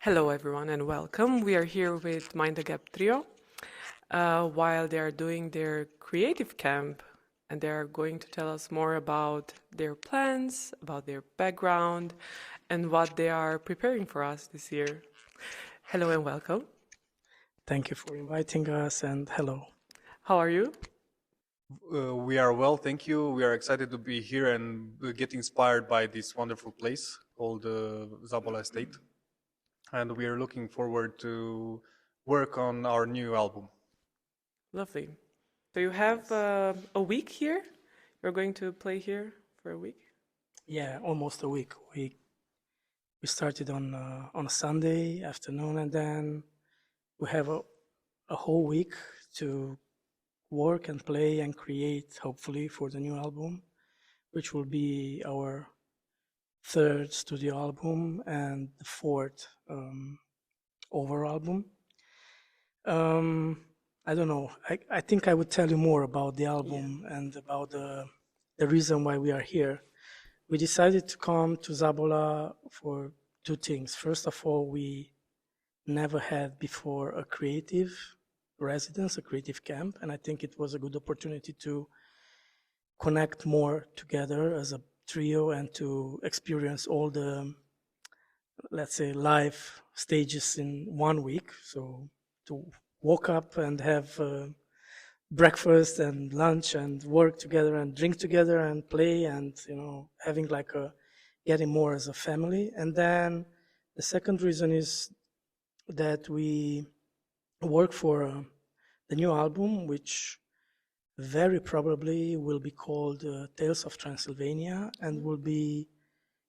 Hello everyone and welcome. We are here with Mind the Gap Trio while they are doing their creative camp, and they are going to tell us more about their plans, about their background, and what they are preparing for us this year. Hello and welcome. Thank you for inviting us, and hello. How are you? We are well, thank you. We are excited to be here and get inspired by this wonderful place called Zabola Estate. And we are looking forward to work on our new album. Lovely. So you have a week here? You're going to play here for a week? Yeah, almost a week. We started on a Sunday afternoon, and then we have a whole week to work and play and create, hopefully, for the new album, which will be our third studio album and the fourth over album. I don't know. I think I would tell you more about the album and about the reason why we are here. We decided to come to Zabola for two things. First of all, we never had before a creative residence, a creative camp, and I think it was a good opportunity to connect more together as a trio and to experience all the, let's say, live stages in 1 week. So to wake up and have breakfast and lunch and work together and drink together and play and, you know, having like getting more as a family. And then the second reason is that we work for the new album, which very probably will be called Tales of Transylvania, and will be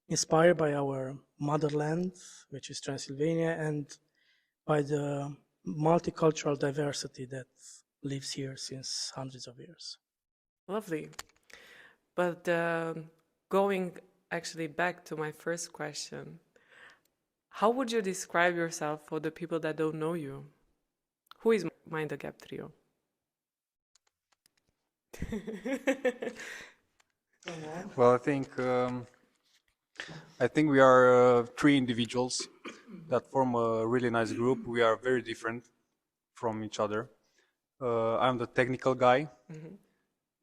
inspired by our motherland, which is Transylvania, and by the multicultural diversity that lives here since hundreds of years. Lovely. But going actually back to my first question, how would you describe yourself for the people that don't know you? Who is Mind the Gap Trio? Well, I think we are three individuals that form a really nice group. We are very different from each other. I'm the technical guy.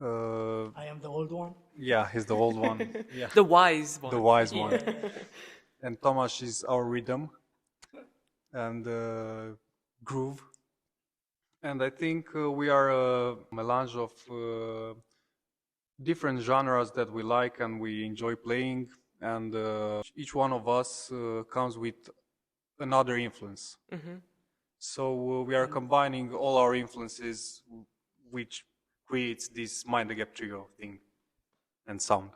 I am the old one. Yeah, he's the old one. Yeah. The wise one. The wise one. And Tamás is our rhythm and groove. And I think we are a melange of different genres that we like and we enjoy playing. And each one of us comes with another influence. So we are combining all our influences, which creates this Mind the Gap Trio thing and sound.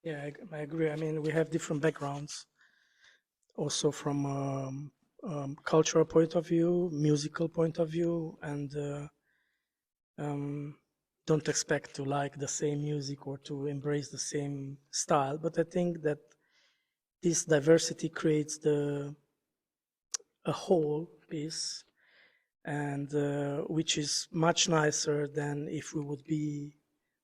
Yeah, I agree. I mean, we have different backgrounds, also from cultural point of view, musical point of view, and don't expect to like the same music or to embrace the same style. But I think that this diversity creates a whole piece, and which is much nicer than if we would be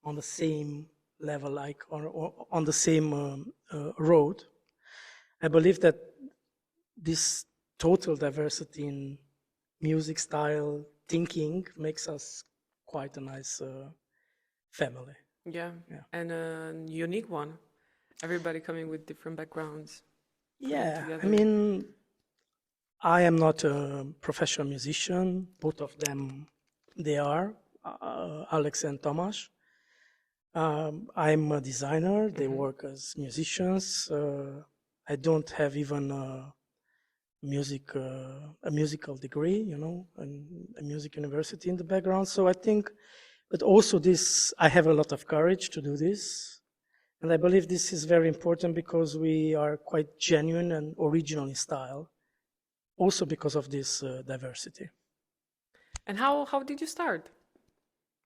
on the same level, like on the same road. I believe that this total diversity in music style, thinking, makes us quite a nice family. Yeah, and a unique one. Everybody coming with different backgrounds. Yeah, I mean, I am not a professional musician. Both of them, they are, Alex and Tamás. I'm a designer. They work as musicians. I don't have even a musical degree, you know, and a music university in the background. So I think, but also this, I have a lot of courage to do this. And I believe this is very important because we are quite genuine and original in style, also because of this diversity. And how did you start?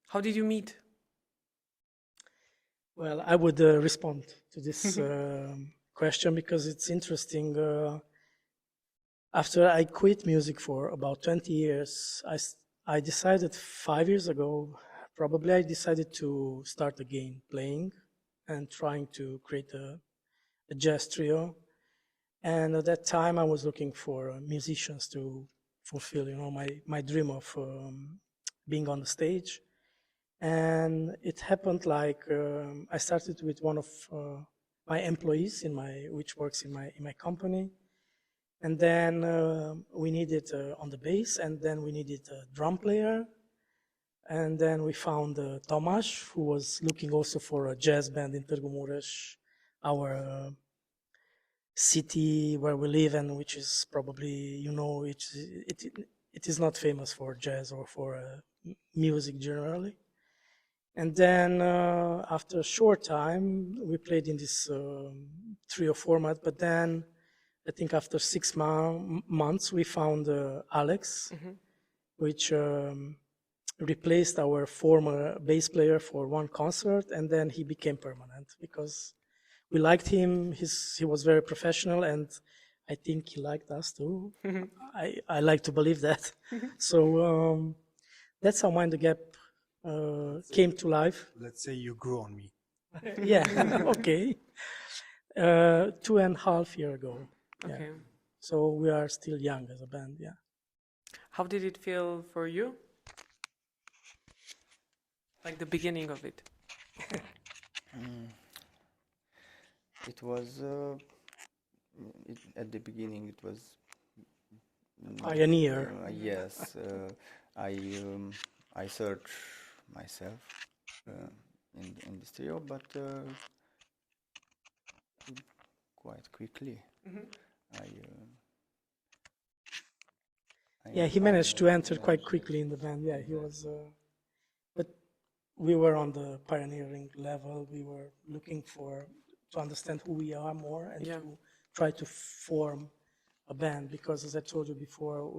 How did you meet? Well, I would respond to this question because it's interesting. After I quit music for about 20 years, I decided 5 years ago, probably I decided to start again playing and trying to create a jazz trio. And at that time, I was looking for musicians to fulfill, my dream of being on the stage. And it happened like I started with one of my employees which works in my company, and then we needed on the bass, and then we needed a drum player, and then we found Tamás, who was looking also for a jazz band in Târgu Mureș, our city where we live, and which is probably it is not famous for jazz or for music generally. And then after a short time, we played in this trio format. But then I think after 6 months, we found Alex, which replaced our former bass player for one concert. And then he became permanent because we liked him. He was very professional, and I think he liked us too. I like to believe that. So that's how Mind the Gap came to life. Let's say you grew on me. Yeah, okay. 2.5 years ago. Okay. Yeah. So we are still young as a band, yeah. How did it feel for you? Like the beginning of it? It was at the beginning. It was Pioneer. yes. I searched myself in this trio, but quite quickly. Yeah, he managed to enter quite quickly in the band. Yeah, he was. But we were on the pioneering level. We were looking to understand who we are more and to try to form a band. Because as I told you before,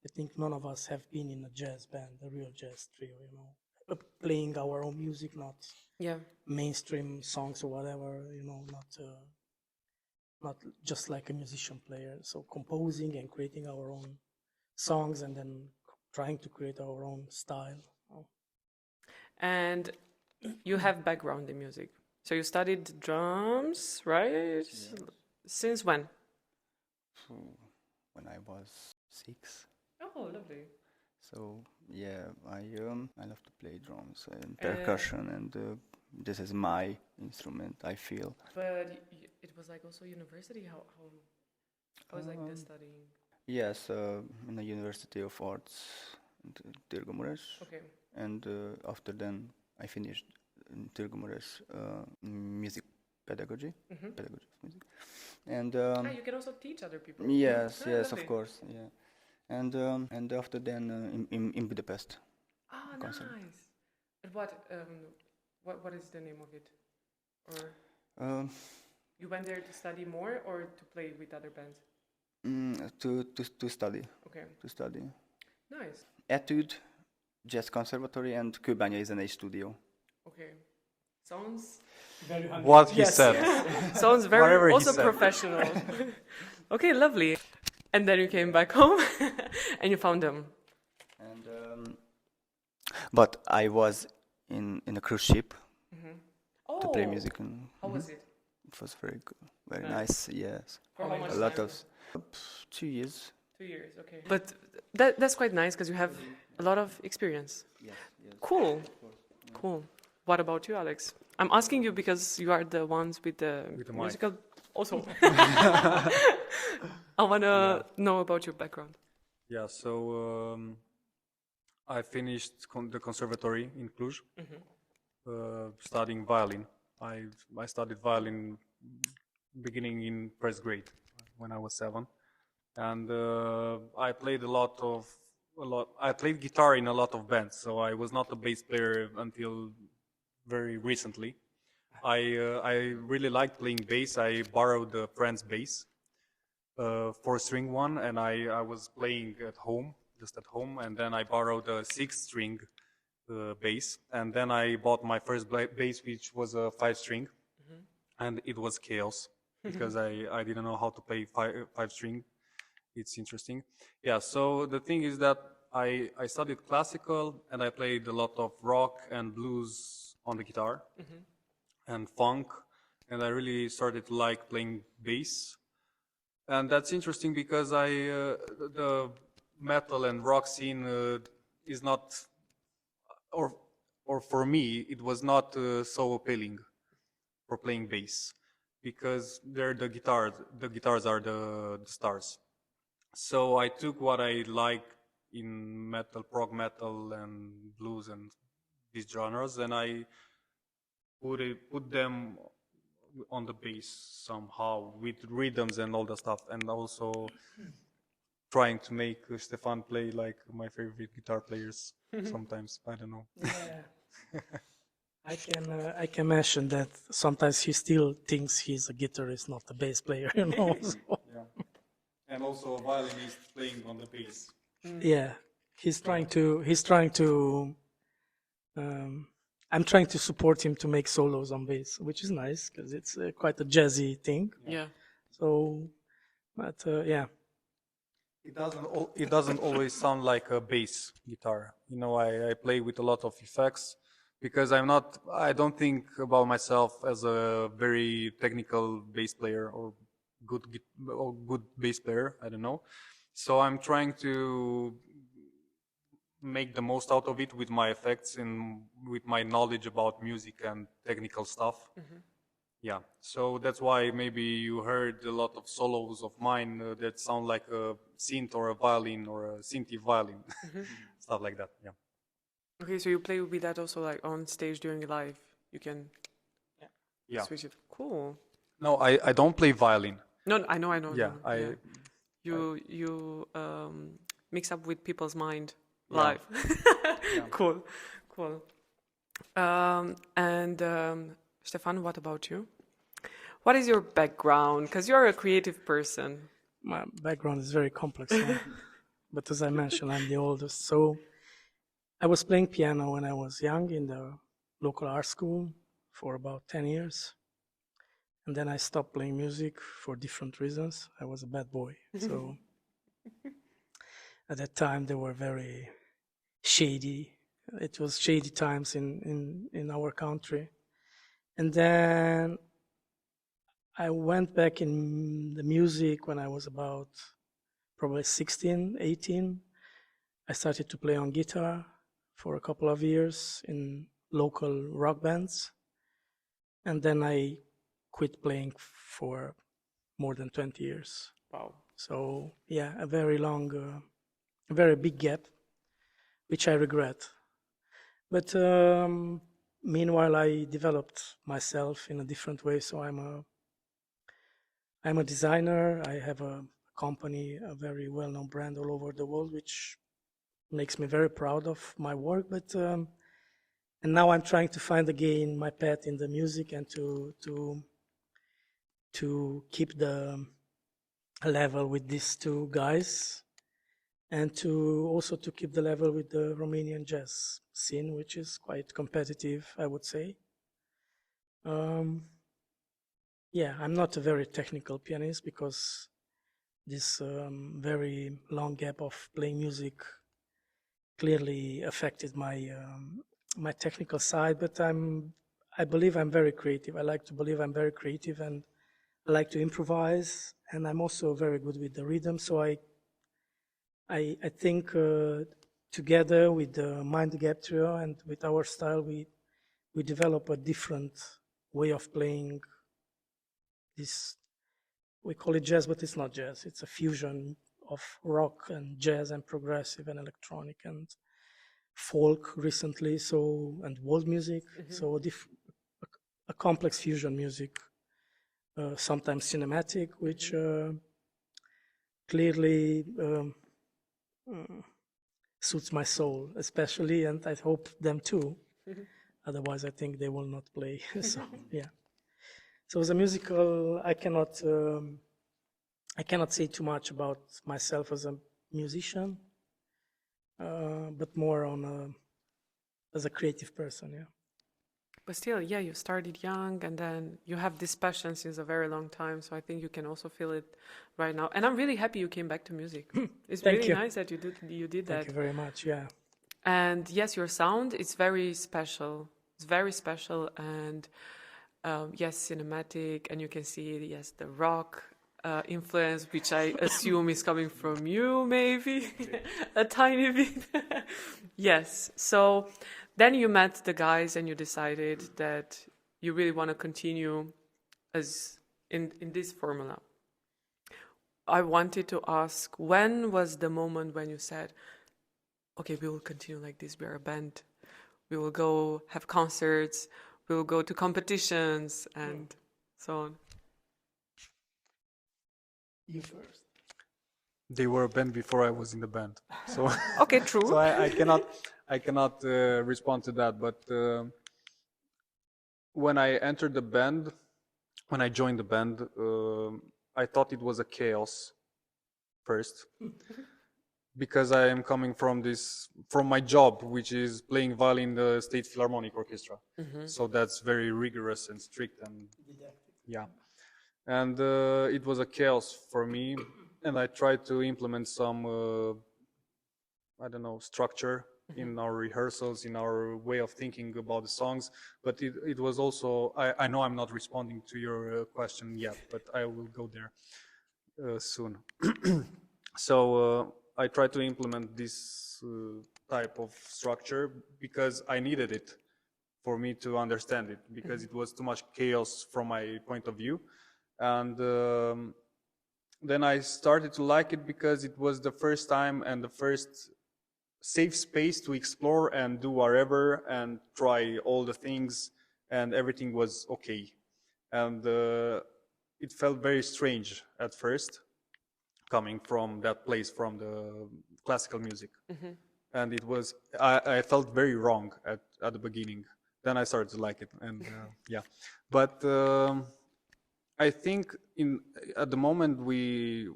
I think none of us have been in a jazz band, a real jazz trio. Playing our own music, not mainstream songs or whatever. Not just like a musician player. So composing and creating our own songs and then trying to create our own style. And you have background in music. So you studied drums, right? Yes. Since when? When I was 6. Oh, lovely. So yeah, I love to play drums and percussion, and this is my instrument, I feel. But it was like also university. How was like the studying? Yes, in the University of Arts in Târgu Mureș. Okay. And after then, I finished in Târgu Mureș music pedagogy, pedagogy of music. And you can also teach other people. Yes, yes, lovely. of course, yeah. And after then in Budapest. Ah, concert. nice. And what is the name of it? Or you went there to study more or to play with other bands? To study. Okay. To study. Nice. Etude, Jazz Conservatory, and Kőbányai Zenei Studio. Okay. Sounds Very What he said. sounds very Whatever he also said. professional. Okay, lovely. And then you came back home and you found them. And but I was in a cruise ship to play music. And, How was it? It was very good, very nice. Yes, For how much a lot time? of 2 years. 2 years, okay. But that's quite nice because you have a lot of experience. Yes, yes. Cool. Cool. What about you, Alex? I'm asking you because you are the ones with the mic. musical. Also, I want to know about your background. Yeah, so I finished the conservatory in Cluj, studying violin. I studied violin beginning in first grade when I was 7, and I played I played guitar in a lot of bands. So I was not a bass player until very recently. I really liked playing bass. I borrowed a friend's bass, 4-string one, and I was playing at home, just at home, and then I borrowed a 6-string bass, and then I bought my first bass, which was a 5-string, and it was chaos because I didn't know how to play 5-string. It's interesting. Yeah, so the thing is that I studied classical and I played a lot of rock and blues on the guitar. and funk, and I really started to like playing bass. And that's interesting because the metal and rock scene is not, or for me, it was not so appealing for playing bass, because the guitars are the stars. So I took what I like in metal, prog metal and blues and these genres, and I put them on the bass somehow with rhythms and all the stuff, and also trying to make Ştefan play like my favorite guitar players sometimes. I don't know. Yeah. I can mention that sometimes he still thinks he's a guitarist, not a bass player, you know. So, Yeah. And also a violinist playing on the bass. yeah, he's trying to. I'm trying to support him to make solos on bass, which is nice because it's quite a jazzy thing. Yeah. So, but yeah. It doesn't always sound like a bass guitar. You know, I play with a lot of effects because I don't think about myself as a very technical bass player or good bass player. I don't know. So I'm trying to make the most out of it with my effects and with my knowledge about music and technical stuff. Yeah, so that's why maybe you heard a lot of solos of mine that sound like a synth or a violin or a synthy violin, stuff like that. Yeah. Okay, so you play with that also like on stage during live. You can Yeah. switch it. Cool. No, I don't play violin. No, I know. Yeah, You mix up with people's mind Yeah. live. Cool. Ştefan, what about you? What is your background? Because you're a creative person. My background is very complex, but as I mentioned, I'm the oldest. So I was playing piano when I was young in the local art school for about 10 years. And then I stopped playing music for different reasons. I was a bad boy. So at that time, they were very shady. It was shady times in our country. And then I went back in the music when I was about probably 16, 18. I started to play on guitar for a couple of years in local rock bands. And then I quit playing for more than 20 years. Wow. So yeah, a very long, a very big gap, which I regret. But meanwhile, I developed myself in a different way. So I'm a designer. I have a company, a very well-known brand all over the world, which makes me very proud of my work. But and now I'm trying to find again my path in the music and to keep the level with these two guys, and to also to keep the level with the Romanian jazz scene, which is quite competitive, I would say. Yeah, I'm not a very technical pianist because this very long gap of playing music clearly affected my my technical side. But I believe I'm very creative. I like to believe I'm very creative, and I like to improvise, and I'm also very good with the rhythm. So I think together with the MINDTHEGAP trio and with our style, we develop a different way of playing this. We call it jazz, but it's not jazz. It's a fusion of rock and jazz and progressive and electronic and folk recently, so, and world music. So a complex fusion music, sometimes cinematic, which clearly suits my soul, especially, and I hope them too. Otherwise, I think they will not play. So yeah. So as a musical, I cannot say too much about myself as a musician, but more on as a creative person. Yeah. But still, yeah, you started young and then you have this passion since a very long time. So I think you can also feel it right now. And I'm really happy you came back to music. It's really nice that you did that. Thank you very much. Yeah. And yes, your sound is very special. It's very special. And yes, cinematic, and you can see, yes, the rock influence, which I assume is coming from you, maybe a tiny bit. Yes. So then you met the guys and you decided that you really want to continue as in this formula. I wanted to ask, when was the moment when you said, okay, we will continue like this, we are a band, we will go have concerts, we will go to competitions and so on? You first. They were a band before I was in the band, so Okay, true. so I cannot respond to that. But when I entered the band, when I joined the band, I thought it was a chaos first, because I am coming from my job, which is playing violin in the State Philharmonic Orchestra. So that's very rigorous and strict, and yeah, and it was a chaos for me. And I tried to implement some, I don't know, structure in our rehearsals, in our way of thinking about the songs. But it was also, I know I'm not responding to your question yet, but I will go there soon. So I tried to implement this type of structure because I needed it for me to understand it, because it was too much chaos from my point of view. And then I started to like it because it was the first time and the first safe space to explore and do whatever and try all the things, and everything was okay. And it felt very strange at first, coming from that place, from the classical music. And it was, I felt very wrong at the beginning. Then I started to like it, and yeah. But I think at the moment we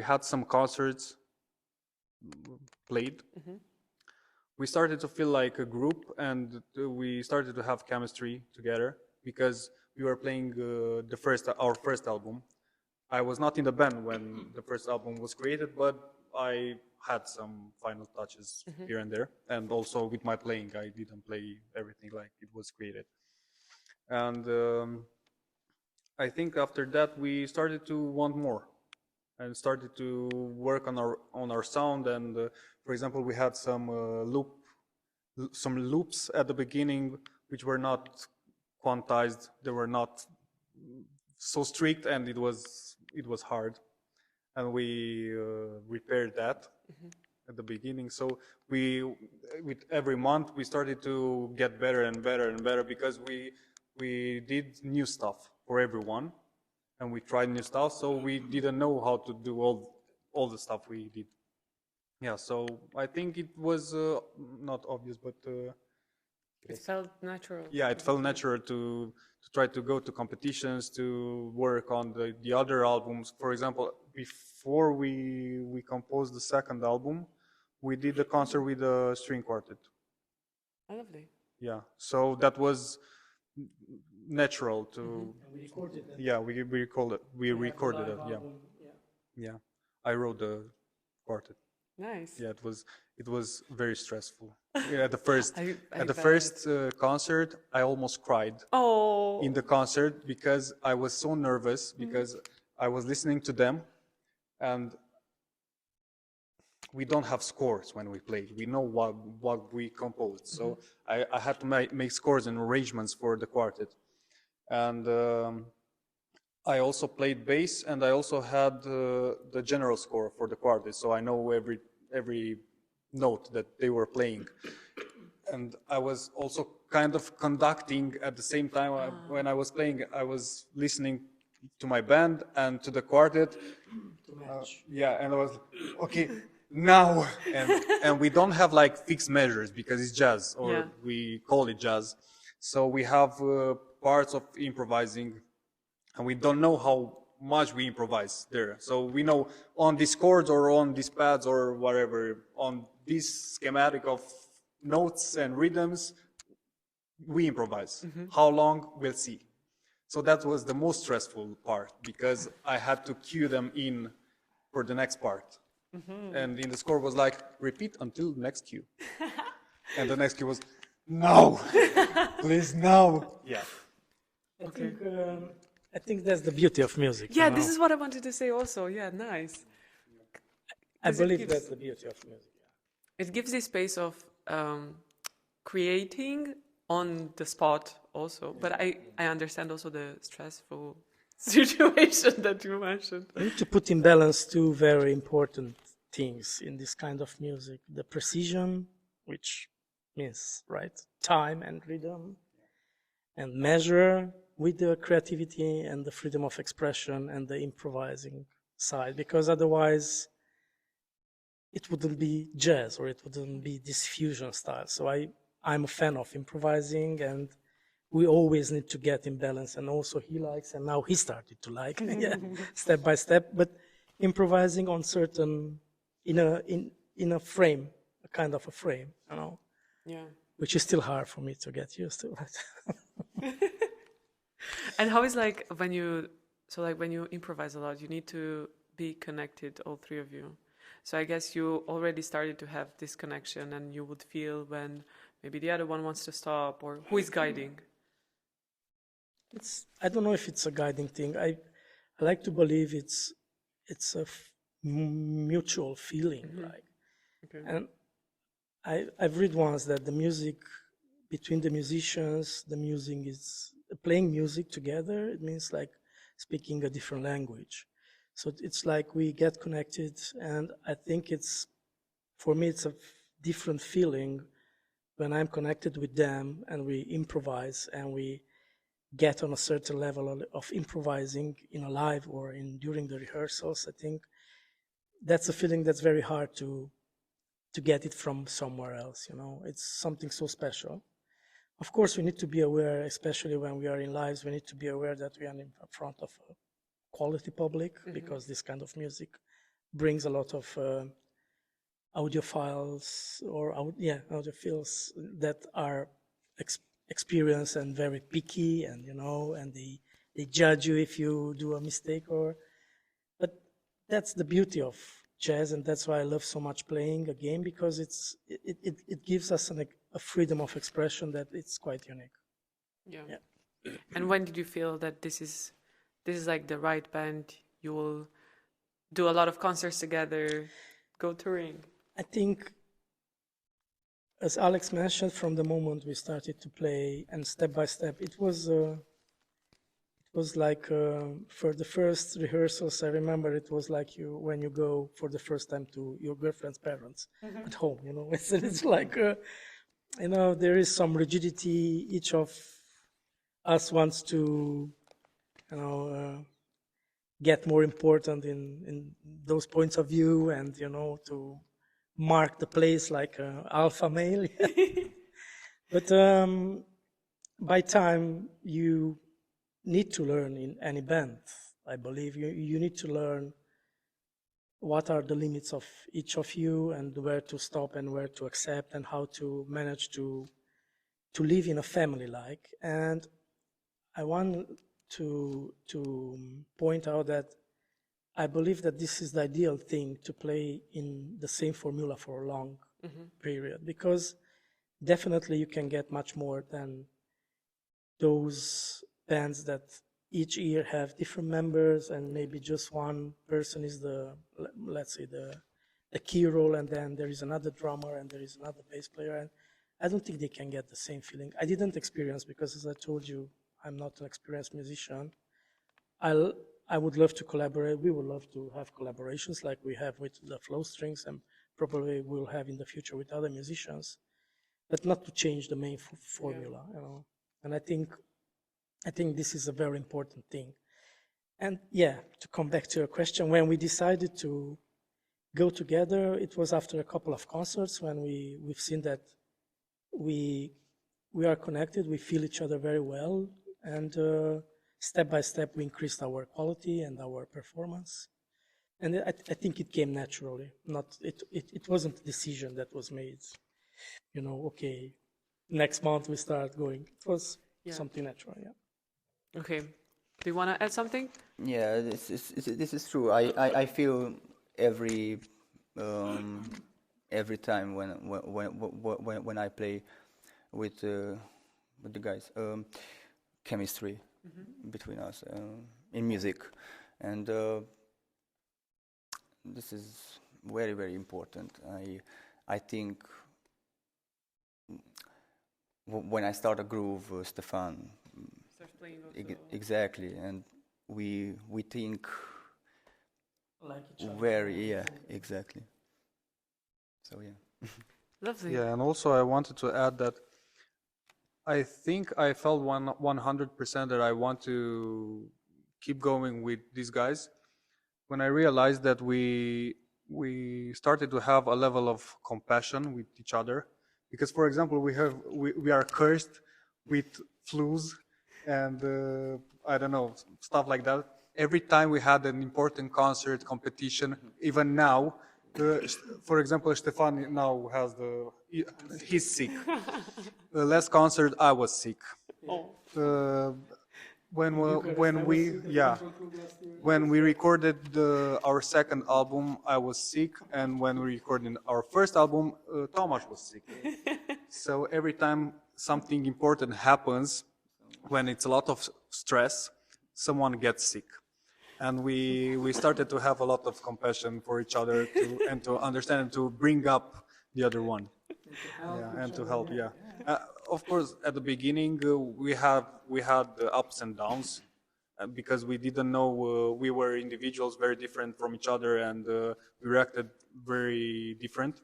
had some concerts played. We started to feel like a group, and we started to have chemistry together because we were playing our first album. I was not in the band when the first album was created, but I had some final touches here and there, and also with my playing, I didn't play everything like it was created. And I think after that we started to want more, and started to work on our sound. And for example, we had some loops at the beginning which were not quantized. They were not so strict, and it was hard. And we repaired that at the beginning. So with every month, we started to get better and better and better, because we did new stuff for everyone, and we tried new stuff. So we didn't know how to do all the stuff we did. Yeah. So I think it was not obvious, but it felt natural. Yeah, it felt natural to try to go to competitions, to work on the other albums. For example, before we composed the second album, we did a concert with a string quartet. Oh, lovely. Yeah, so that was natural to. And we recorded that. Yeah, we recorded it. We recorded it. Yeah. Yeah, I wrote the quartet. Nice. Yeah, it was very stressful. Yeah, at the first I first concert, I almost cried. Oh. In the concert, because I was so nervous, because I was listening to them, and we don't have scores when we play. We know what we composed, so I had to make scores and arrangements for the quartet. And I also played bass, and I also had the general score for the quartet, so I know every note that they were playing. And I was also kind of conducting at the same time. When I was playing, I was listening to my band and to the quartet. To match. Yeah, and I was okay now. And we don't have like fixed measures because it's jazz, or we call it jazz. So we have parts of improvising, and we don't know how much we improvise there. So we know on these chords or on these pads or whatever, on this schematic of notes and rhythms, we improvise. How long, we'll see. So that was the most stressful part, because I had to cue them in for the next part. And in the score was like, repeat until next cue. And the next cue was, No, please, no. Yeah. I think that's the beauty of music. Yeah, you this know? is what I wanted to say also. Yeah, nice. I 'Cause it believe gives- that's the beauty of music. It gives this space of creating on the spot also. But I understand also the stressful situation that you mentioned. You need to put in balance two very important things in this kind of music: the precision, which means time and rhythm, and measure with the creativity and the freedom of expression and the improvising side, because otherwise it wouldn't be jazz or it wouldn't be this fusion style. So I'm a fan of improvising, and we always need to get in balance. And also he likes, and now he started to like, yeah, step by step, but improvising on certain, in a frame, a kind of a frame, you know, Yeah. which is still hard for me to get used to. And how is like when you improvise a lot, you need to be connected, all three of you. So I guess you already started to have this connection, and you would feel when maybe the other one wants to stop, or who is guiding. I don't know if it's a guiding thing. I like to believe it's a mutual feeling, like. Okay. And I've read once that the music between the musicians, the music is playing music together. It means like speaking a different language. So it's like we get connected, and I think for me, it's a different feeling when I'm connected with them and we improvise and we get on a certain level of improvising in a live or during the rehearsals. I think that's a feeling that's very hard to get it from somewhere else, you know. It's something so special. Of course, we need to be aware, especially when we are in lives, we need to be aware that we are in front of a quality public, because this kind of music brings a lot of audiophiles or audiophiles that are experienced and very picky, and you know, and they judge you if you do a mistake. But that's the beauty of jazz, and that's why I love so much playing a game, because it gives us a freedom of expression that it's quite unique. Yeah. And when did you feel that this is like the right band? You will do a lot of concerts together, go touring. I think, as Alex mentioned, from the moment we started to play and step by step, it was like for the first rehearsals, I remember it was like when you go for the first time to your girlfriend's parents at home, you know. It's like, you know, there is some rigidity. Each of us wants to, you know, get more important in those points of view, and, you know, to mark the place like an alpha male. But by time you need to learn in any band, I believe you need to learn what are the limits of each of you, and where to stop and where to accept, and how to manage to live in a family like. And I want to point out that I believe that this is the ideal thing, to play in the same formula for a long period, because definitely you can get much more than those bands that each year have different members, and maybe just one person is let's say the key role, and then there is another drummer and there is another bass player. And I don't think they can get the same feeling. I didn't experience, because as I told you, I'm not an experienced musician. I would love to collaborate. We would love to have collaborations like we have with the Flow Strings, and probably we'll have in the future with other musicians, but not to change the main formula, you know. And I think this is a very important thing. And yeah, to come back to your question, when we decided to go together, it was after a couple of concerts when we've seen that we are connected, we feel each other very well, and step by step we increased our quality and our performance. And I think it came naturally. It wasn't a decision that was made, you know, okay, next month we start going. It was something natural, yeah. Okay. Do you want to add something? Yeah, this is true. I feel every time when I play with the guys. Chemistry between us in music, and this is very, very important. I think when I start a groove, Ştefan, exactly, and we think Like each other. very, exactly. So yeah. Lovely. Yeah, and also I wanted to add that I think I felt 100% that I want to keep going with these guys when I realized that we started to have a level of compassion with each other. Because, for example, we are cursed with flus and I don't know, stuff like that. Every time we had an important concert, competition, even now, for example, Ştefan now has he's sick. The last concert I was sick. When we recorded our second album, I was sick, and when we recorded our first album, Tamás was sick. So every time something important happens, when it's a lot of stress, someone gets sick. And we started to have a lot of compassion for each other and to understand and to bring up the other one. And to help. Of course, at the beginning, we had the ups and downs because we didn't know we were individuals very different from each other, and we reacted very different.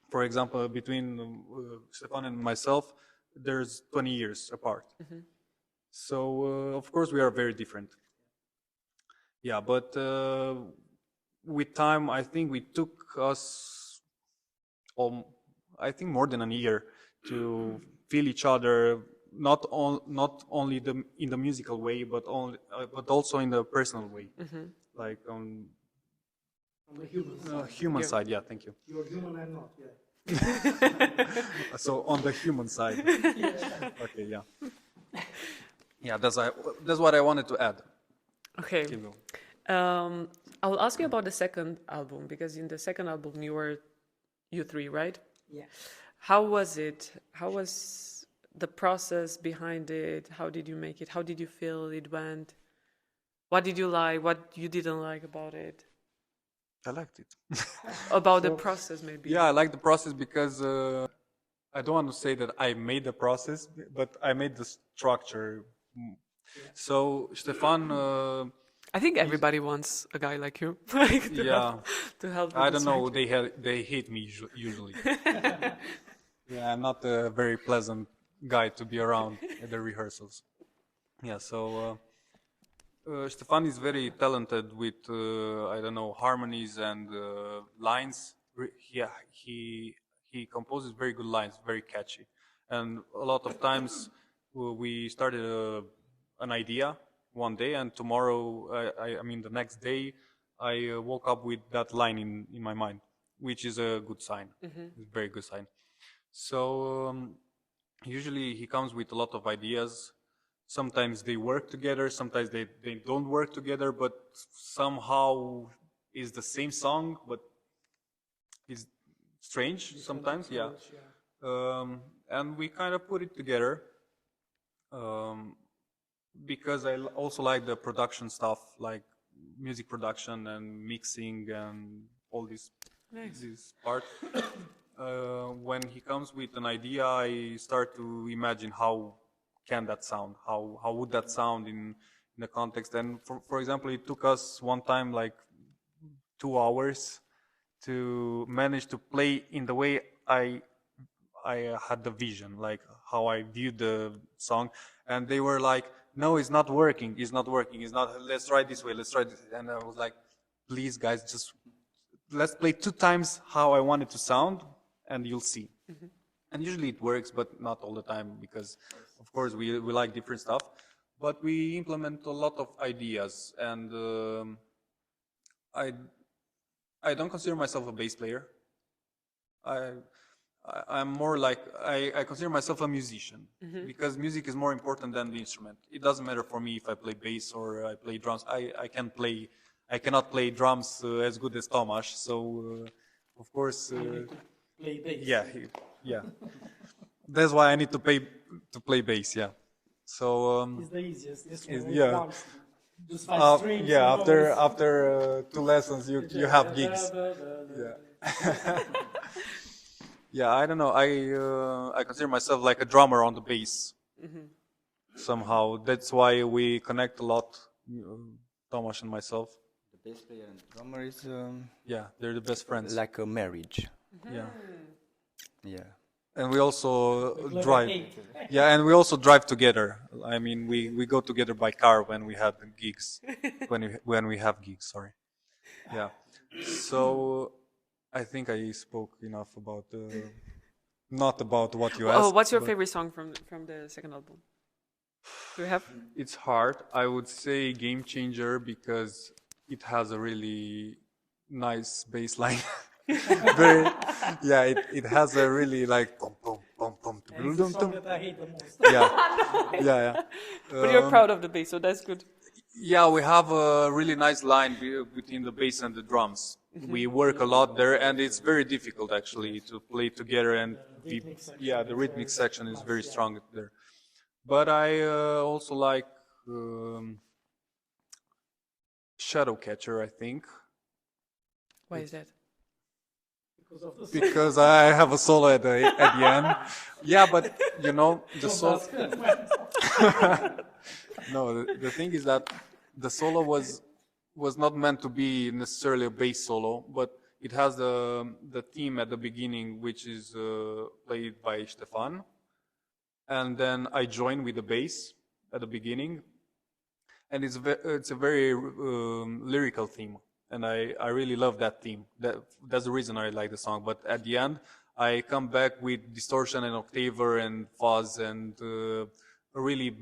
For example, between Ştefan and myself, there's 20 years apart. So, of course, we are very different. Yeah, but with time, I think we took us, I think, more than a year to feel each other, not only in the musical way, but also in the personal way, like on the human side. Human side. Yeah, thank you. You're human, I'm not. Yeah. So on the human side. Okay, yeah. Yeah, that's what I wanted to add. Okay. I will ask you about the second album, because in the second album you three, right? Yeah. How was it? How was the process behind it? How did you make it? How did you feel it went? What did you like? What you didn't like about it? I liked it. About the process, maybe. Yeah, I like the process because I don't want to say that I made the process, but I made the structure. So Ştefan, I think everybody wants a guy like you, to help. I don't know. They hate me usually. Yeah, I'm not a very pleasant guy to be around at the rehearsals. Yeah, so Ştefan is very talented with I don't know, harmonies and lines. He composes very good lines, very catchy, and a lot of times we started an idea one day, and tomorrow, I mean the next day, I woke up with that line in my mind, which is a good sign. It's a very good sign. So usually he comes with a lot of ideas. Sometimes they work together, sometimes they don't work together, but somehow it's the same song, but it's strange sometimes, yeah. And we kind of put it together. Because I also like the production stuff, like music production and mixing and all this part. When he comes with an idea, I start to imagine how can that sound, how would that sound in the context. And for example, it took us one time like 2 hours to manage to play in the way I had the vision, like how I viewed the song, and they were like, no, it's not working, it's not, let's try this way, let's try this. And I was like, please guys, just let's play 2 times how I want it to sound, and you'll see. And usually it works, but not all the time, because of course we like different stuff, but we implement a lot of ideas. And I don't consider myself a bass player. I'm more like, I consider myself a musician, because music is more important than the instrument. It doesn't matter for me if I play bass or I play drums. I cannot play drums as good as Tamás, so of course, Play bass. yeah. that's why I need to play bass. Yeah. So It's the easiest. This Is- one. yeah. Just 5 strings. you know, after 2 lessons, you have gigs. Yeah. Yeah, I don't know. I consider myself like a drummer on the bass. Somehow, that's why we connect a lot, Tamás and myself. The bass player and drummer is Yeah, they're the best friends. like a marriage. Yeah, Yeah. and we also drive. Yeah, and we also drive together. I mean, we go together by car when we have gigs. when we have gigs, sorry. Yeah. So I think I spoke enough about not about what you asked. Oh, what's your but favorite song from the second album? Do you have? It's hard. I would say Game Changer because it has a really nice bass line. Very, yeah, it has a really like boom, boom, boom, boom, It's the song that I hate the most. yeah. But you're proud of the bass, so that's good. Yeah, we have a really nice line between the bass and the drums. We work a lot there, and it's very difficult actually to play together. And the rhythmic section is very strong there. But I also like Shadowcatcher, I think, Why is that? because I have a solo at the end. Yeah, but you know the solo. No, the thing is that the solo was not meant to be necessarily a bass solo, but it has the theme at the beginning, which is played by Ştefan, and then I join with the bass at the beginning, and it's a very lyrical theme, and I really love that theme. That's the reason I like the song. But at the end, I come back with distortion and octaver and fuzz and a really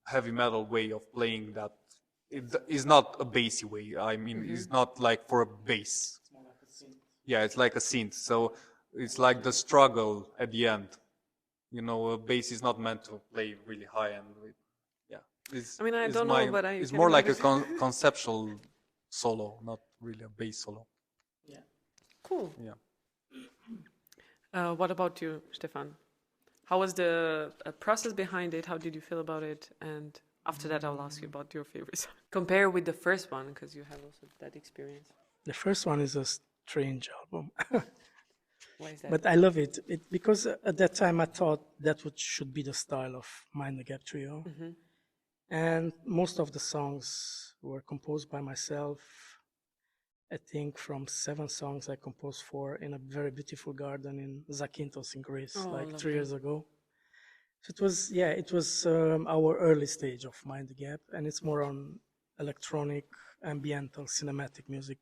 heavy metal way of playing that. It is not a bassy way. I mean, it's not like for a bass. It's more like a synth. Yeah, it's like a synth. So it's like the struggle at the end. You know, a bass is not meant to play really high and yeah. I mean, I don't know, but it's can more like a imagine. conceptual solo, not really a bass solo. Yeah. Cool. Yeah. What about you, Ştefan? How was the process behind it? How did you feel about it? And after that, I'll ask you about your favorite song. Compare with the first one, because you have also that experience. The first one is a strange album. Why is that? But I love it. Because at that time I thought that should be the style of Mind the Gap Trio. And most of the songs were composed by myself. I think from 7 songs I composed 4 in a very beautiful garden in Zakynthos in Greece, like 3 lovely. years ago. So it was our early stage of Mind the Gap, and it's more on electronic, ambiental, cinematic music.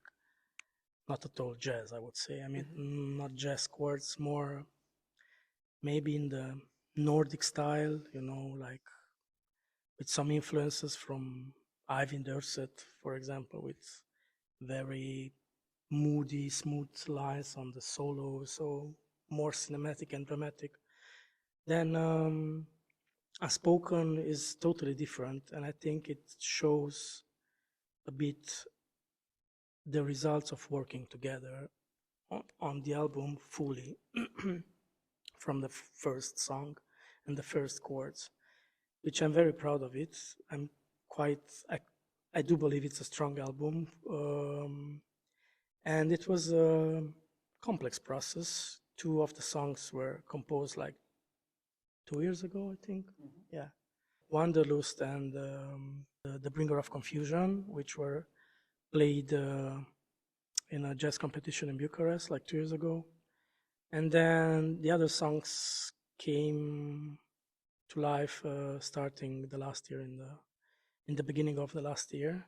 Not at all jazz, I would say. I mean, not jazz chords, more maybe in the Nordic style, you know, like with some influences from Eyvind Ørset, for example, with very moody, smooth lines on the solo, so more cinematic and dramatic. Then Unspoken is totally different, and I think it shows a bit the results of working together on the album fully from the first song and the first chords, which I'm very proud of it. I do believe it's a strong album, and it was a complex process. 2 of the songs were composed like 2 years ago, I think. Yeah, Wanderlust and The Bringer of Confusion, which were played in a jazz competition in Bucharest like 2 years ago. And then the other songs came to life starting the last year, in the beginning of the last year.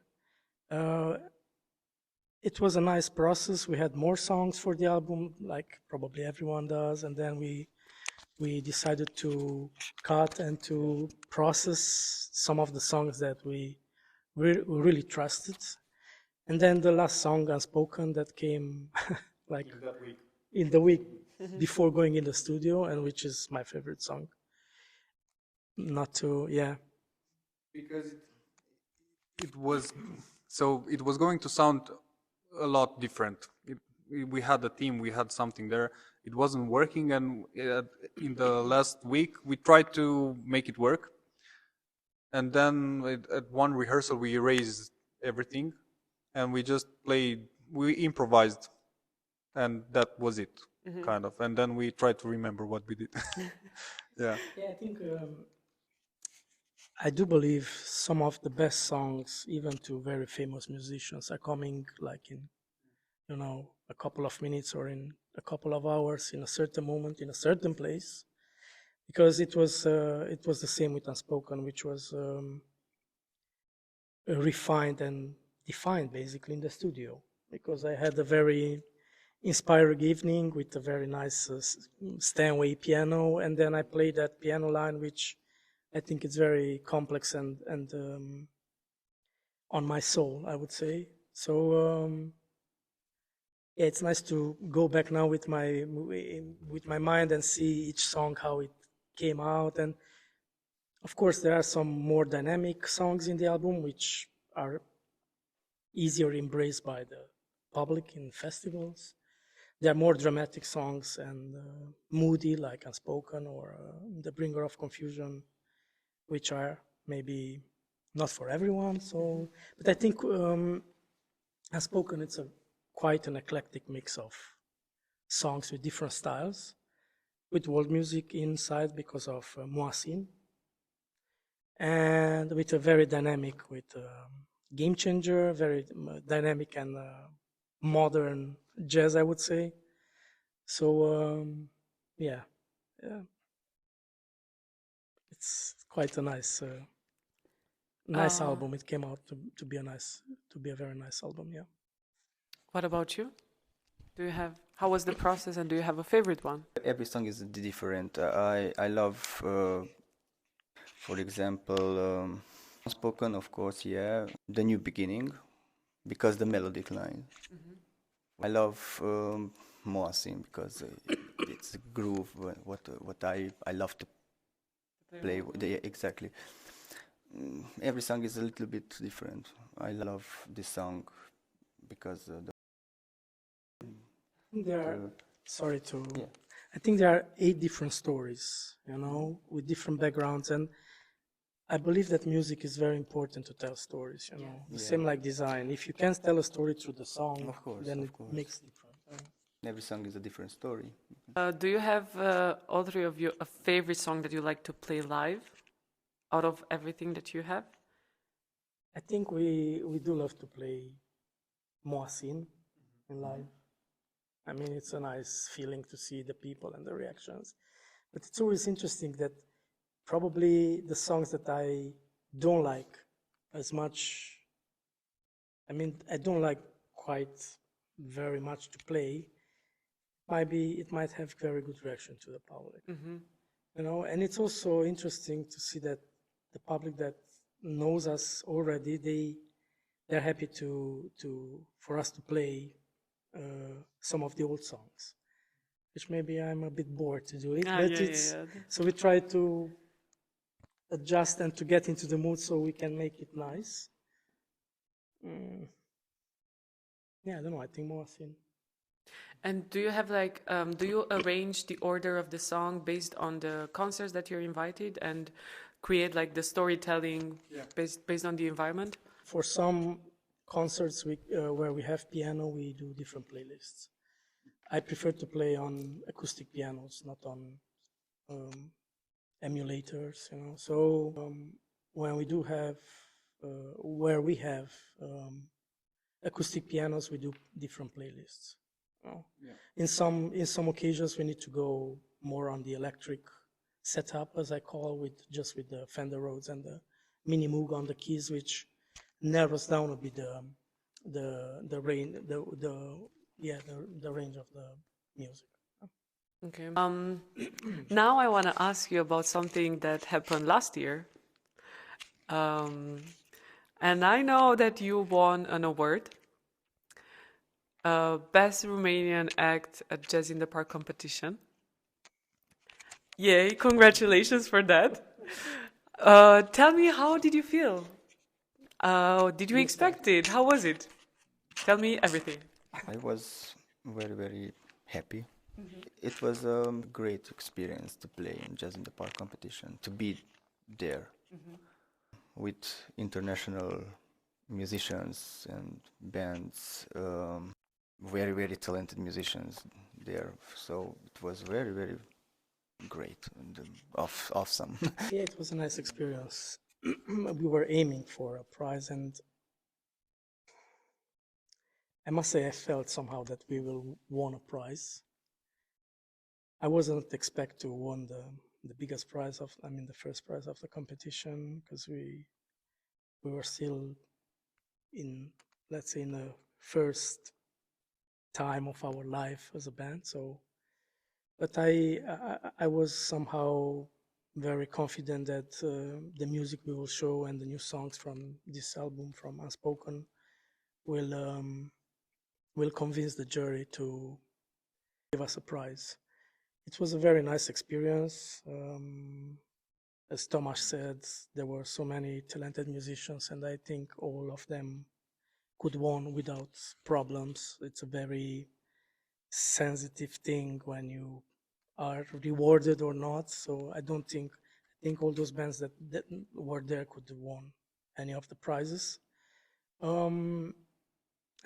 It was a nice process. We had more songs for the album, like probably everyone does, and then we decided to cut and to process some of the songs that we really trusted. And then the last song, Unspoken, that came like in the week before going in the studio, and which is my favorite song. Because it was going to sound a lot different. we had a team, we had something there. It wasn't working, and in the last week we tried to make it work. And then at one rehearsal we erased everything, and we just played. We improvised, and that was it, kind of. And then we tried to remember what we did. Yeah. Yeah, I think I do believe some of the best songs, even to very famous musicians, are coming like in, you know, a couple of minutes or in a couple of hours, in a certain moment, in a certain place, because it was the same with Unspoken, which was refined and defined basically in the studio, because I had a very inspiring evening with a very nice Steinway piano, and then I played that piano line, which I think it's very complex and on my soul, I would say. So yeah, it's nice to go back now with my mind and see each song how it came out. And of course, there are some more dynamic songs in the album which are easier embraced by the public in festivals. There are more dramatic songs and moody, like Unspoken or The Bringer of Confusion, which are maybe not for everyone. So, but I think Unspoken, it's quite an eclectic mix of songs with different styles, with world music inside because of Moacine, and with a very dynamic, with Game Changer, very dynamic and modern jazz, I would say. So yeah, it's quite a nice album. It came out to be a very nice album. Yeah. What about you? How was the process, and do you have a favorite one? Every song is different. I love, for example, Unspoken, of course, yeah. The New Beginning, because the melodic line. I love Moacine because it's a groove. What I love to play. Exactly. Every song is a little bit different. I love this song because I think there are 8 different stories, you know, with different backgrounds, and I believe that music is very important to tell stories, you know. The same like design. If you can't tell a story through the song, then it makes different. Every song is a different story. Do you have, all three of you, a favorite song that you like to play live out of everything that you have? I think we do love to play Moacine in live. I mean, it's a nice feeling to see the people and the reactions. But it's always interesting that probably the songs that I don't like as much, I mean, I don't like quite very much to play, it might have very good reaction to the public. You know, and it's also interesting to see that the public that knows us already, they're happy for us to play some of the old songs, which maybe I'm a bit bored to do it, so we try to adjust and to get into the mood so we can make it nice. Yeah, I don't know, I think Moacine. And do you have do you arrange the order of the song based on the concerts that you're invited and create like the storytelling based on the environment? For some concerts where we have piano, we do different playlists. I prefer to play on acoustic pianos, not on emulators, you know. So when we do have, where we have acoustic pianos, we do different playlists. You know? In some occasions, we need to go more on the electric setup, as I call, with the Fender Rhodes and the Mini Moog on the keys, which narrows down a bit the range of the music. Okay. Now I want to ask you about something that happened last year. And I know that you won an award, Best Romanian Act at Jazz in the Park competition. Yay, congratulations for that. Tell me, how did you feel? Did you expect it? How was it? Tell me everything. I was very, very happy. It was a great experience to play in Jazz in the Park competition, to be there with international musicians and bands, very, very talented musicians there. So it was very, very great and awesome. Yeah, it was a nice experience. We were aiming for a prize, and I must say I felt somehow that we will won a prize. I wasn't expect to win the biggest prize of, I mean, the first prize of the competition, because we were still in, let's say, in the first time of our life as a band. So, but I was somehow very confident that the music we will show and the new songs from this album, from Unspoken, will convince the jury to give us a prize. It was a very nice experience. As Tamás said, there were so many talented musicians, and I think all of them could win without problems. It's a very sensitive thing when you are rewarded or not. So I think all those bands that were there could have won any of the prizes. And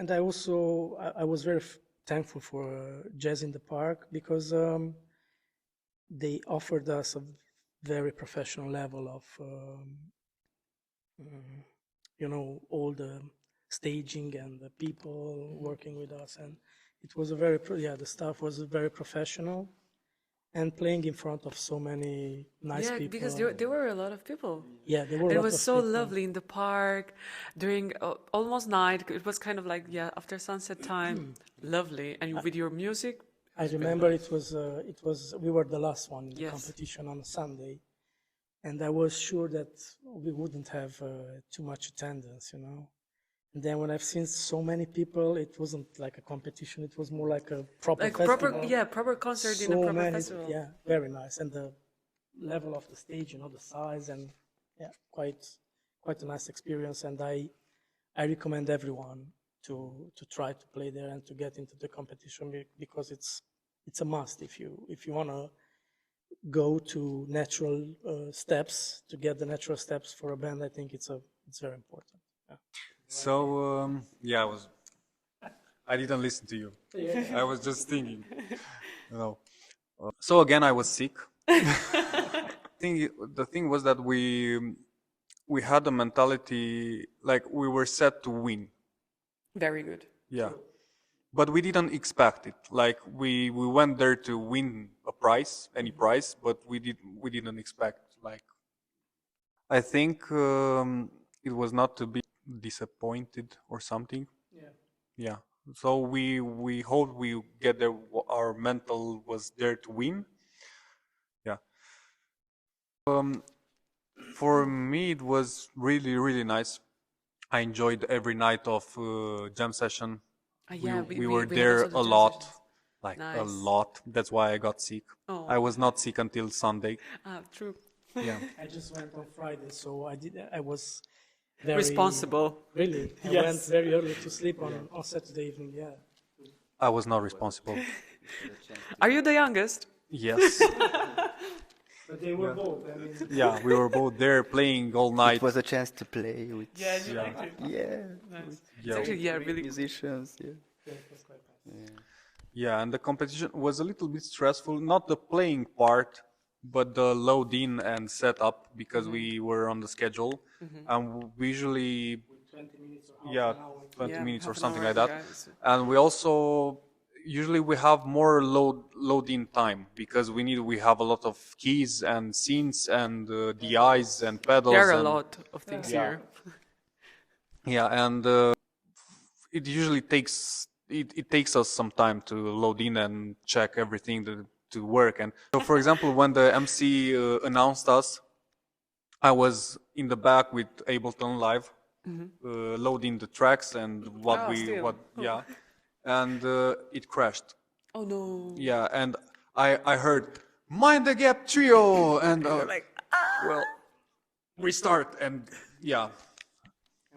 I was very thankful for Jazz in the Park, because they offered us a very professional level of, all the staging and the people working with us. And it was the staff was very professional, and playing in front of so many nice people. Because there were a lot of people. Yeah, there were. It was so lovely in the park during almost night. It was kind of like, after sunset time, lovely. And with your music, I remember it was we were the last one in the competition on a Sunday, and I was sure that we wouldn't have too much attendance, And then when I've seen so many people, it wasn't like a competition; it was more like a proper festival. proper concert in a proper festival. Yeah, very nice, and the level of the stage, the size, and quite a nice experience. And I recommend everyone to try to play there and to get into the competition, because it's a must if you want to go to natural steps, to get the natural steps for a band. I think it's very important. Yeah. So I didn't listen to you. I was just thinking. So again, I was sick. The thing was that we had a mentality like we were set to win. Very good. Yeah, but we didn't expect it. Like we went there to win a prize, any prize, but we didn't expect. Like, I think it was not to be disappointed or something. Yeah. So we hope we get there. Our mental was there to win. Yeah. For me, it was really, really nice. I enjoyed every night of jam session. We were there a lot, a lot. That's why I got sick. Oh. I was not sick until Sunday. True. Yeah. I just went on Friday, so I was very responsible. Really, I went very early to sleep on Saturday evening. Yeah. I was not responsible. Are you the youngest? Yes. But they were both. I mean, Yeah, we were both there playing all night. It was a chance to play with Nice. It's actually really musicians. Yeah. it was quite nice. Yeah, and the competition was a little bit stressful. Not the playing part, but the load in and setup, because we were on the schedule, and we usually 20 minutes or half an hour. 20 minutes or half an something hour, like that. And we also usually we have more load in time, because we have a lot of keys and scenes and DIs and pedals. There are a and, lot of things here. Yeah, and it usually takes us some time to load in and check everything to work. And so, for example, when the MC announced us, I was in the back with Ableton Live, loading the tracks and and it crashed. Oh no. Yeah, and I heard Mind the Gap Trio, and Like, well, restart, and yeah.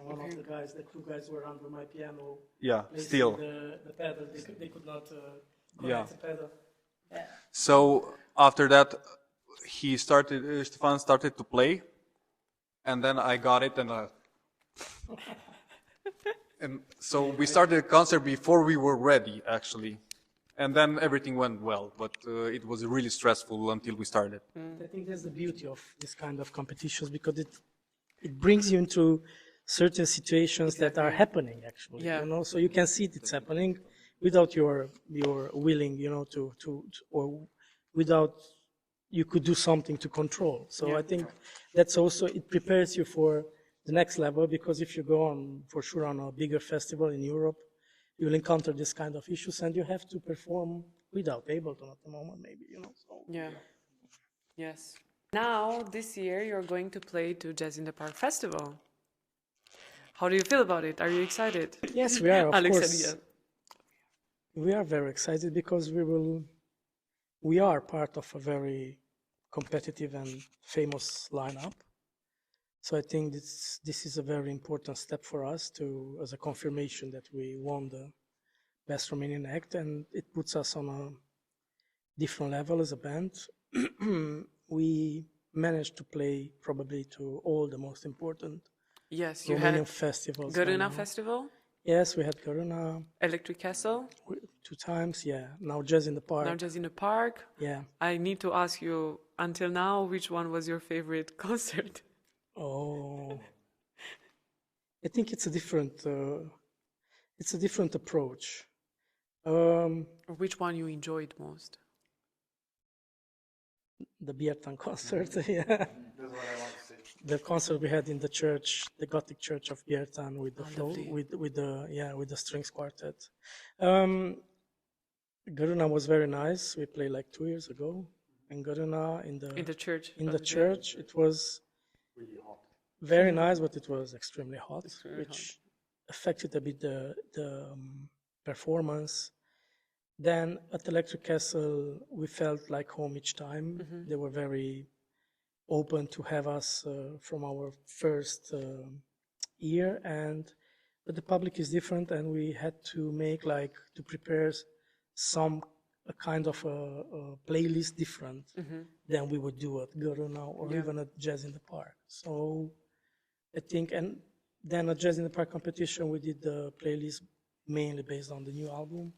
And one of the guys, the two guys were under my piano. Yeah, placing still. the pedal. They could not connect Yeah. the pedal. Yeah. So after that, Stefan started to play, and then I got it, and so we started the concert before we were ready, actually. And then everything went well, but it was really stressful until we started. I think that's the beauty of this kind of competitions, because it brings you into certain situations that are happening, actually. Yeah. You know, so you can see it's happening without your willing, you know, or without you could do something to control. So I think that's also, it prepares you for the next level, because if you go on, for sure, on a bigger festival in Europe, you will encounter this kind of issues, and you have to perform without Ableton at the moment, maybe, you know. So. Yeah. Yes. Now, this year, you're going to play to Jazz in the Park Festival. How do you feel about it? Are you excited? Yes, we are, of Alex course. and We are very excited because we are part of a very competitive and famous lineup. So I think this is a very important step for us as a confirmation that we won the Best Romanian Act, and it puts us on a different level as a band. We managed to play probably to all the most important Yes, you Romanian had festivals. Gărâna Festival, Yes, we had Gărâna Electric Castle, 2 times, yeah. Now Jazz in the Park. now Jazz in the Park. Yeah. I need to ask you, until now, which one was your favorite concert? Oh, I think it's a different approach. Or which one you enjoyed most? The Biertan concert, yeah. That's what I want to say. The concert we had in the church, the Gothic church of Biertan, with the with the strings quartet. Gărâna was very nice. We played like 2 years ago, and Gărâna in the church. in the church, it was really hot. Very nice, but it was extremely hot, which affected a bit the performance. Then at Electric Castle, we felt like home each time. They were very open to have us from our first year, but the public is different, and we had to prepare a kind of a playlist different than we would do at Gărâna or even at Jazz in the Park. So I think, and then at Jazz in the Park competition, we did the playlist mainly based on the new album.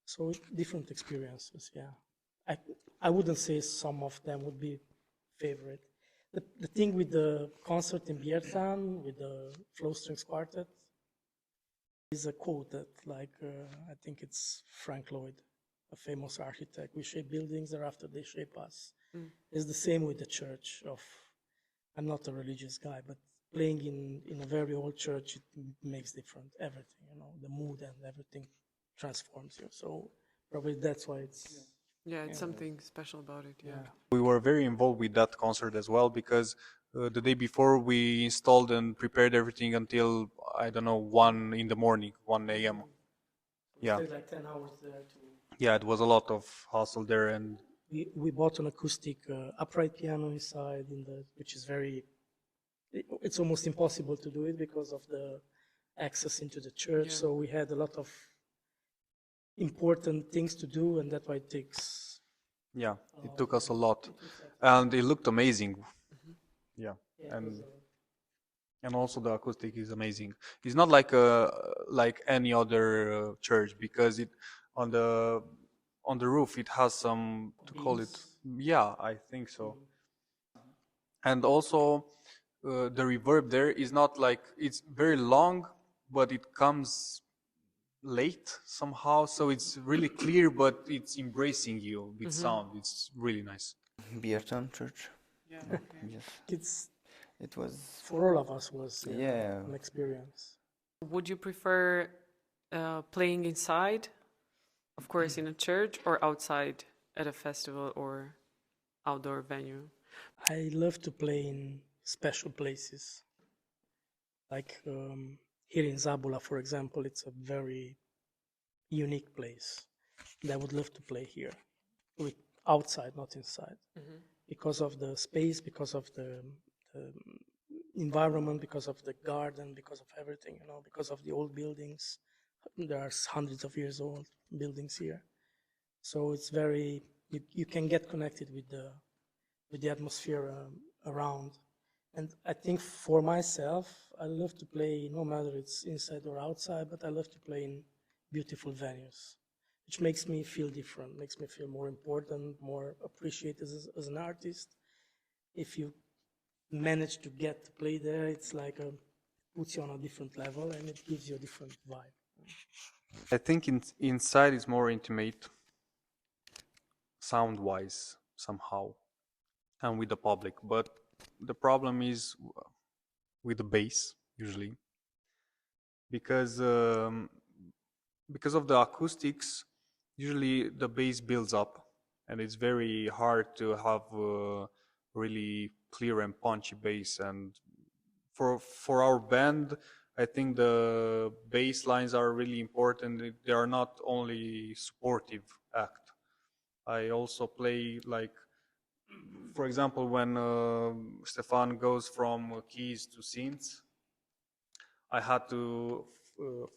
So different experiences, yeah. I wouldn't say some of them would be favorite. The thing with the concert in Biertan, with the Flow Strings Quartet, is a quote that, I think it's Frank Lloyd, a famous architect. We shape buildings, thereafter they shape us. It's the same with the church I'm not a religious guy, but playing in a very old church, it makes different everything, you know, the mood and everything transforms you. So probably that's why it's... Yeah, it's something special about it, yeah. We were very involved with that concert as well, because the day before we installed and prepared everything until, I don't know, 1 in the morning, 1 a.m. Yeah. We stayed like 10 hours there to... Yeah, it was a lot of hustle there, and we bought an acoustic upright piano inside, which is it's almost impossible to do it because of the access into the church. So we had a lot of important things to do, and that's why it takes... Yeah, it took us a lot, and it looked amazing. Yeah, and also the acoustic is amazing. It's not like any other church, because it on the roof it has some yeah, I think so. And also the reverb there is not like, it's very long, but it comes late somehow, so it's really clear, but it's embracing you with sound. It's really nice. Biertan Church. Yeah. Yes. It was For all of us was an experience. Would you prefer playing inside, of course, in a church, or outside at a festival or outdoor venue? I love to play in special places. Like here in Zabula, for example, it's a very unique place. And I would love to play here, outside, not inside, because of the space, because of environment, because of the garden, because of everything, you know, because of the old buildings. There are hundreds of years old buildings here. So it's very, you can get connected with the atmosphere around. And I think for myself, I love to play, no matter it's inside or outside, but I love to play in beautiful venues, which makes me feel different, makes me feel more important, more appreciated as an artist. If you manage to get to play there, it's like puts you on a different level and it gives you a different vibe. I think inside is more intimate, sound-wise, somehow, and with the public. But the problem is with the bass, usually, because of the acoustics, usually the bass builds up, and it's very hard to have really clear and punchy bass. And for our band, I think the bass lines are really important. They are not only supportive act. I also play, like, for example, when Ştefan goes from keys to synths, I had to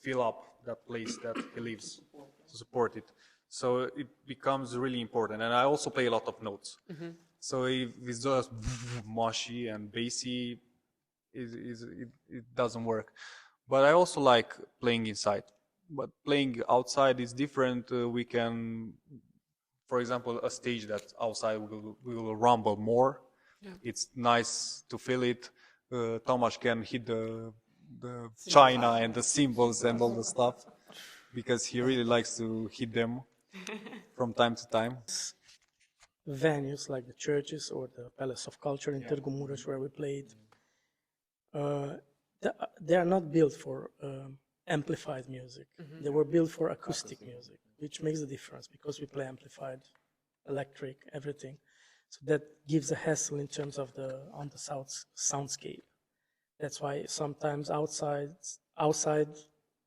fill up that place that he leaves to support it. So it becomes really important. And I also play a lot of notes. So if it's just mushy and bassy, it doesn't work. But I also like playing inside. But playing outside is different. We can, for example, a stage that outside will rumble more. Yeah. It's nice to feel it. Tamás can hit the china and the cymbals and all the stuff because he really likes to hit them from time to time. Venues like the churches or the Palace of Culture in Târgu Mureș where we played, they are not built for amplified music. They were built for acoustic music, which makes a difference because we play amplified, electric, everything. So that gives a hassle in terms of on the soundscape. That's why sometimes outside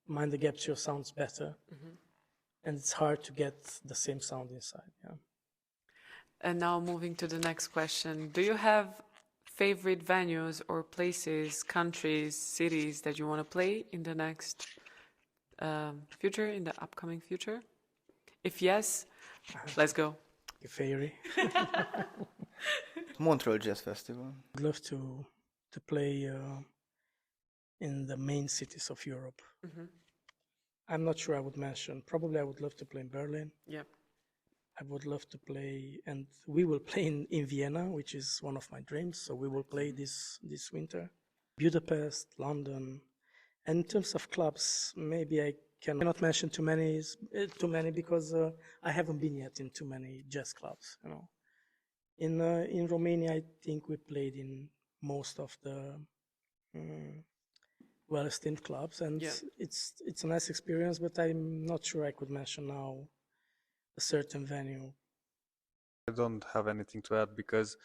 Mind the Gap Trio sounds better, and it's hard to get the same sound inside. Yeah. And now moving to the next question, do you have favorite venues or places, countries, cities that you want to play in the next future, in the upcoming future? If yes, let's go. Fairy. Montreal Jazz Festival. I'd love to play in the main cities of Europe. I'm not sure I would mention. Probably I would love to play in Berlin. Yeah. I would love to play, and we will play in Vienna, which is one of my dreams. So we will play this winter. Budapest, London. And in terms of clubs, maybe I cannot mention too many because I haven't been yet in too many jazz clubs. You know, in Romania, I think we played in most of the well-esteemed clubs, and it's a nice experience. But I'm not sure I could mention now a certain venue. I don't have anything to add because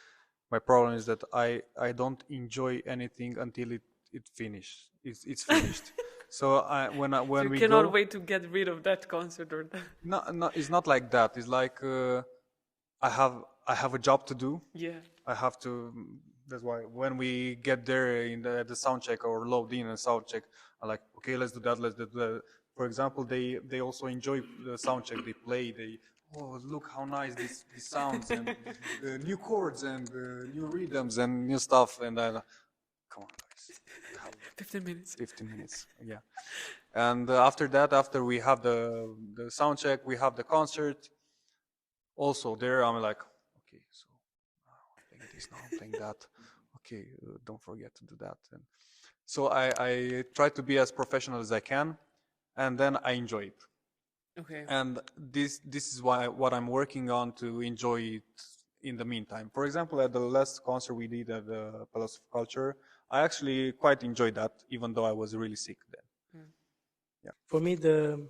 my problem is that I don't enjoy anything until it's finished. It's finished. So when so we cannot go, wait to get rid of that concert or that. No, it's not like that. It's like I have a job to do. Yeah. I have to. That's why when we get there in the sound check or load in and sound check, I'm like, okay, let's do that. Let's do that. For example, they also enjoy the sound check. They play. Look how nice this sounds and new chords and new rhythms and new stuff. And then, come on, guys. 15 minutes. 15 minutes, yeah. And after that, after we have the sound check, we have the concert. Also there, I'm like, okay, so I'm playing this now, I'm playing that. Okay, don't forget to do that. And so I try to be as professional as I can, and then I enjoy it. Okay. And this is what I'm working on to enjoy it in the meantime. For example, at the last concert we did at the Palace of Culture, I actually quite enjoyed that, even though I was really sick then. Yeah. For me, the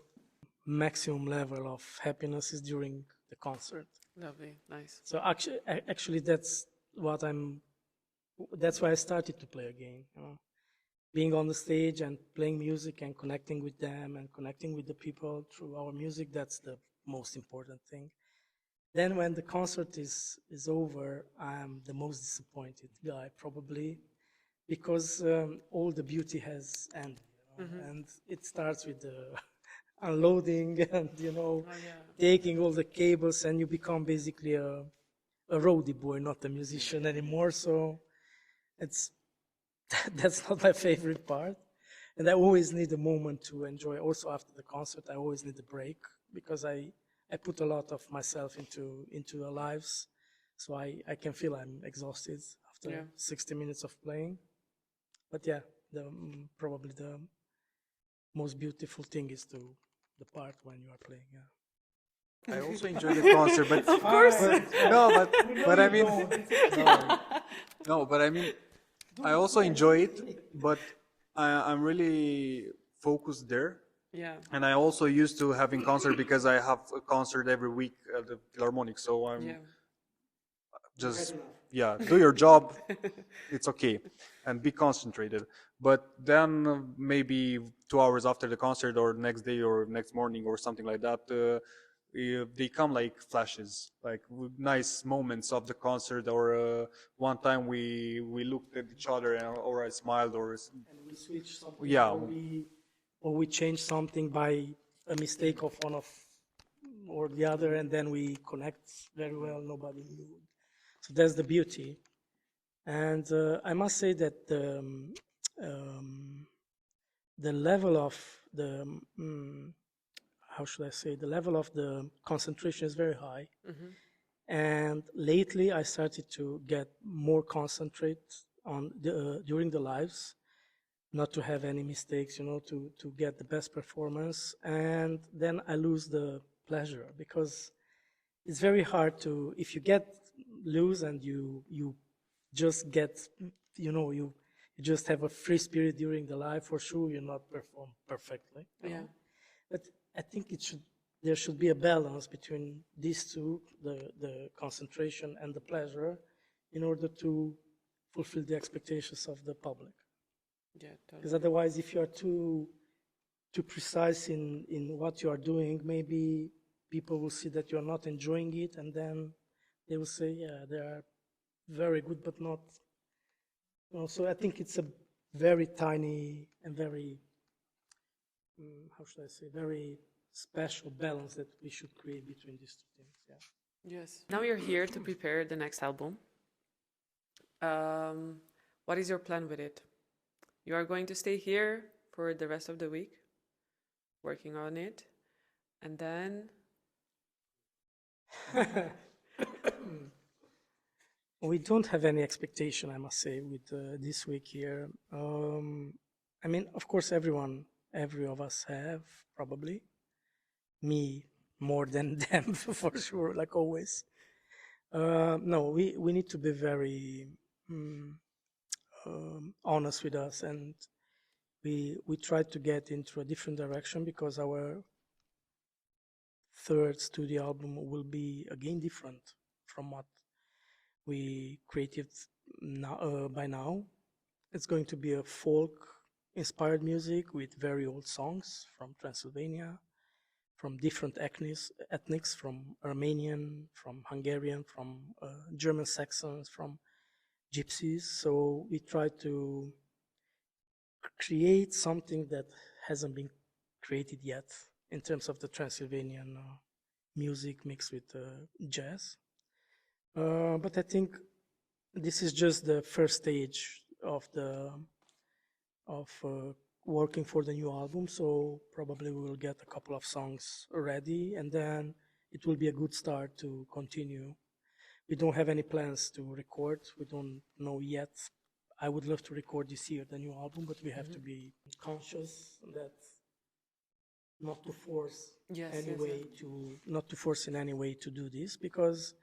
maximum level of happiness is during the concert. Lovely, nice. So actually, that's why I started to play again. You know? Being on the stage and playing music and connecting with them and connecting with the people through our music, that's the most important thing. Then when the concert is over, I'm the most disappointed guy probably, because all the beauty has ended, and it starts with the unloading and taking all the cables, and you become basically a roadie boy, not a musician anymore. So it's that's not my favorite part, and I always need a moment to enjoy. Also after the concert, I always need a break because I put a lot of myself into the lives, so I can feel I'm exhausted after 60 minutes of playing. But yeah, probably the most beautiful thing is the part when you are playing. Yeah. I also enjoy the concert, but Of course. but I mean, but I mean, I also enjoy it, but I'm really focused there. Yeah. And I also used to having concert because I have a concert every week at the Philharmonic. So I'm just do your job. It's okay, and be concentrated. But then maybe 2 hours after the concert, or next day, or next morning, or something like that, they come like flashes, like nice moments of the concert. Or one time we looked at each other, or I smiled, or and we switch something, or we change something by a mistake of one of or the other, and then we connect very well. Nobody knew. So that's the beauty. And I must say that the level of the how should I say, the level of the concentration is very high. And lately I started to get more concentrate on during the lives, not to have any mistakes, to get the best performance. And then I lose the pleasure, because it's very hard to, if you get loose and you just get, you just have a free spirit during the live, for sure you'll not perform perfectly. But I think there should be a balance between these two, the concentration and the pleasure, in order to fulfill the expectations of the public. Yeah, totally. Because otherwise, if you are too precise in what you are doing, maybe people will see that you are not enjoying it, and then they will say, yeah, they are very good, but not. So I think it's a very tiny and very, how should I say, very special balance that we should create between these two things. Yeah. Yes. Now you're here to prepare the next album. What is your plan with it? You are going to stay here for the rest of the week, working on it, and then... We don't have any expectation, I must say, with this week here. I mean, of course, every of us have, probably. Me more than them, for sure, like always. No, we need to be very honest with us, and we try to get into a different direction, because our third studio album will be again different from what we created by now. It's going to be a folk-inspired music with very old songs from Transylvania, from different ethnics, from Armenian, from Hungarian, from German Saxons, from Gypsies. So we try to create something that hasn't been created yet in terms of the Transylvanian music mixed with jazz. But I think this is just the first stage of working for the new album. So probably we will get a couple of songs ready, and then it will be a good start to continue. We don't have any plans to record. We don't know yet. I would love to record this year the new album, but we have to be conscious that not to force not to force in any way to do this, because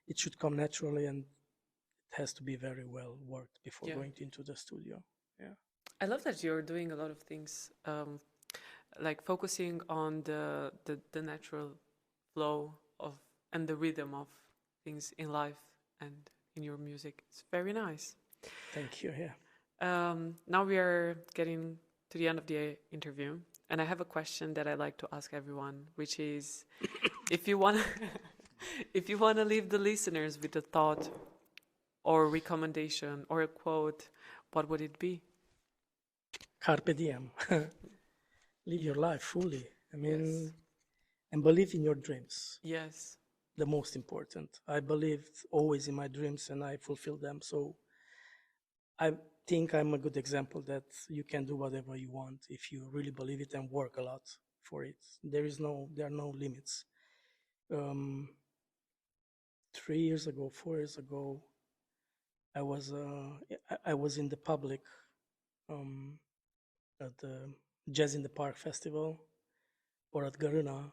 it should come naturally, and it has to be very well worked before going into the studio. Yeah. I love that you're doing a lot of things, like focusing on the natural flow of and the rhythm of things in life and in your music. It's very nice. Thank you. Yeah. Now we are getting to the end of the interview, and I have a question that I like to ask everyone, which is, if you want to leave the listeners with a thought or recommendation or a quote what would it be? Carpe diem. Live your life fully. I mean, and believe in your dreams. Yes. The most important. I believed always in my dreams and I fulfilled them. So I think I'm a good example that you can do whatever you want if you really believe it and work a lot for it. There are no limits. 3 years ago, 4 years ago, I was in the public at the Jazz in the Park festival or at Gărâna,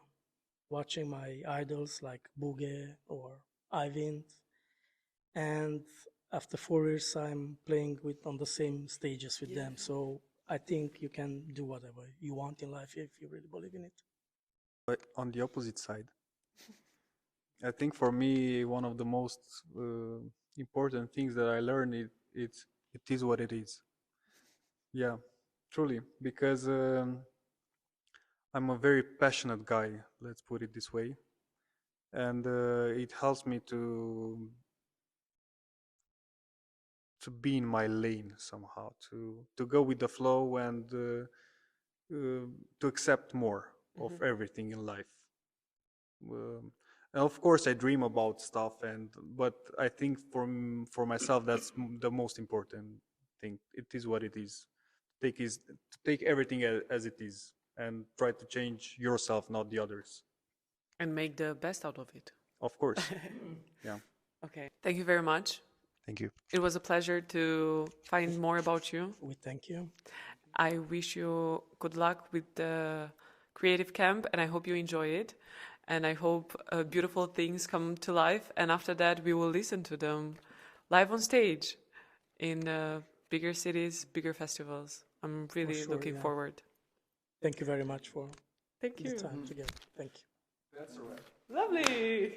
watching my idols like Bugge or Eivind, and after 4 years, I'm playing on the same stages with them. So I think you can do whatever you want in life if you really believe in it. But on the opposite side, I think for me one of the most important things that I learned it is what it is. Yeah, truly, because I'm a very passionate guy. Let's put it this way, and it helps me to be in my lane somehow, to go with the flow and to accept more of everything in life. And of course, I dream about stuff, but I think for myself, that's the most important thing. It is what it is. To take everything as it is and try to change yourself, not the others. And make the best out of it. Of course. Yeah. Okay. Thank you very much. Thank you. It was a pleasure to find more about you. We thank you. I wish you good luck with the creative camp, and I hope you enjoy it. And I hope beautiful things come to life. And after that, we will listen to them live on stage in bigger cities, bigger festivals. I'm really looking forward. Thank you very much for Thank the you. time together. Thank you. That's all right. Lovely.